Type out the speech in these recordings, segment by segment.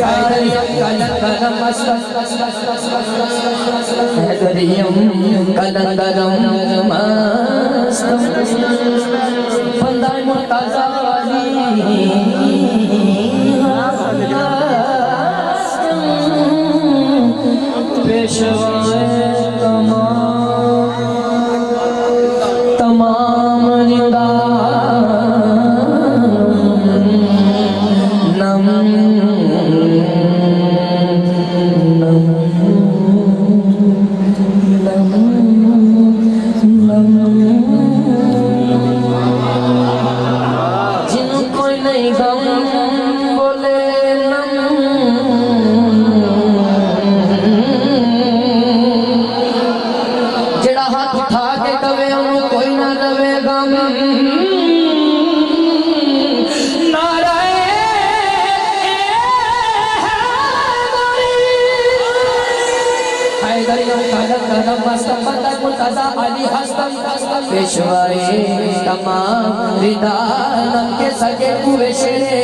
हैदरियम कलंदरम मस्तम हैदरियम कलंदरम मस्तम बंदा मुर्तजा अली पेशवाए तमाम जिंदा नम नम नम नम जिनको नहीं गम बोले नम जेड़ा हाथ उठा के कवे उन्हों कोई ना रवे गम पेशवाए तमाम रिदानम के सके पूरे शेरे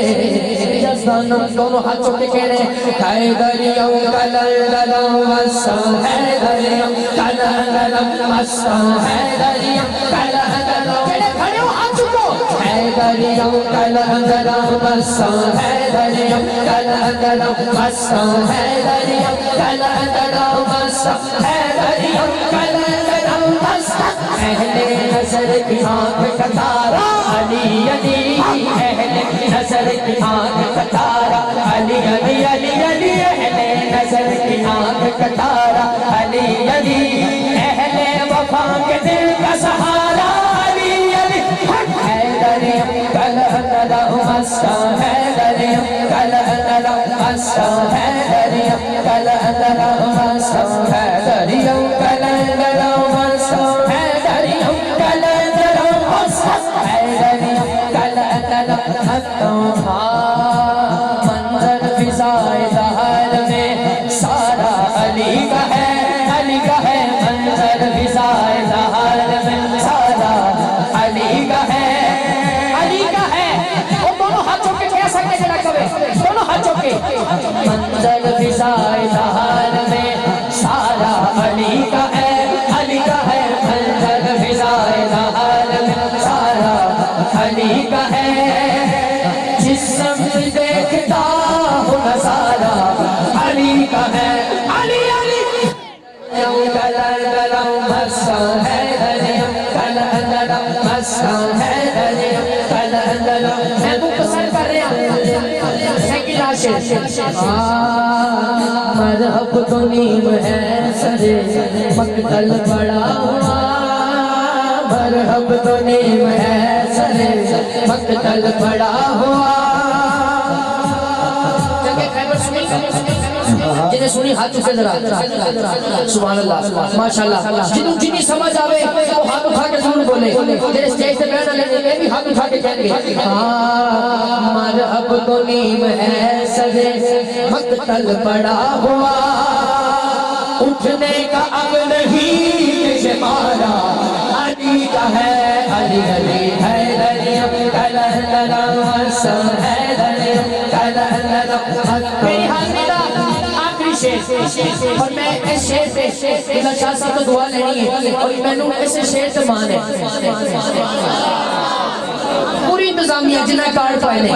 जज़्बानम दोनों हाथों के केड़े हैदरियम कलंदरम मस्तम हैदरियम कलंदरम मस्तम हैदरियम कलंदरम केड़े खड़े हो हाथ चुको हैदरियम कलंदरम मस्तम हैदरियम कलंदरम मस्तम हैदरियम कलंदरम मस्तम हैदरियम कलंदरम मस्तम अहले नजर की आंख का तारा अली अली अहले नजर की आंख का तारा अली अली अली अली अहले नजर की आंख का तारा अली अली अहले वफा के दिल का सहारा अली अली हैदरियम कलंदरम मस्तम हैदरियम कलंदरम मस्तम हैदरियम कलंदरम मस्तम हैदरियम कलंदरम मस्तम हैदरियम कलंदरम मस्तम हैदरियम कलंदरम मस्तम मंजर फिजाए ज़हर में सारा अली का है मंजर फिजाए ज़हर में सारा अली का है वो दोनों हाथों के कह सकते जरा कवे दोनों हाथों के मंजर फिजाए ज़हर में सारा अली का है मंजर फिजाए ज़हर में सारा अली का है जिस्म देखता हूँ नज़ारा अली का है अली अली कलंदरम मस्तम हैदरियम कलंदरम मस्तम हैदरियम कलंदरम मैं मुख्तसर कर रहा हूँ सेकंड आशिक मरहब तो नीम है सरे मक्तल पड़ा हुआ मरहब तो नीम है सरे मक्तल पड़ा हुआ जिन्हें सुनी हाथ उठे जरा सुभान अल्लाह माशाअल्लाह जिन्हें समझ आवे वो हाथ उठा के जरूर बोले तेरे स्टेज पे बैठा लेने मैं भी हाथ उठा के कहेंगे मरहब तो नीम है सजे मक्तल पड़ा हुआ उठने का अब नहीं से मारा अली का है अली अली हैदरियम कलंदरम मस्तम हैदरियम कलंदरम मेरी हाज़िरा आखिरी शेर और मैं इस शेर पे इधर शाह साहब तो दुआ लेनी है और मैंने इस शेर से मान है पूरी इंतजामिया जिन्हें कार्ड पाए ने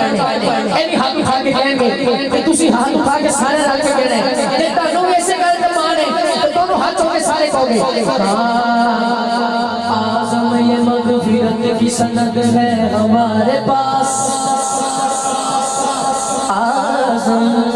भी हाथ उठा के कहेंगे कि तुसी हाथ उठा के सारे रख के कहना है जे तानू ऐसे गल ते मान है तो दोनों हाथों के सारे कहोगे आज़म ये मग़फ़िरत की सनद है हमारे पास आज़म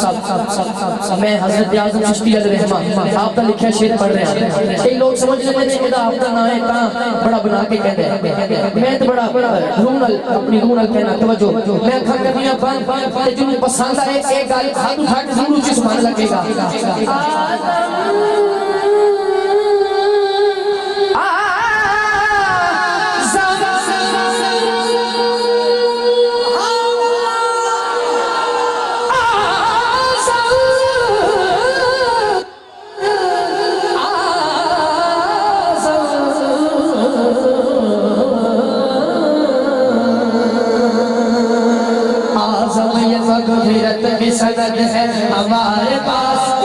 साहब मैं हजरत आज़म चिश्ती अलैहिर्रहमान आपका लिखा शेर पढ़ रहा हूं। कई लोग समझ लेते हैं कि आपका नाम है ता बड़ा बना के कहते हैं, मैं तो बड़ा रूनल अपनी रूनल कहना तवज्जो मैं अखा करनी अपन ते जिन्हें पसंद आए एक गाल हाथ उठा के जरूर उसी सुभान लगेगा। सनद है हमारे पास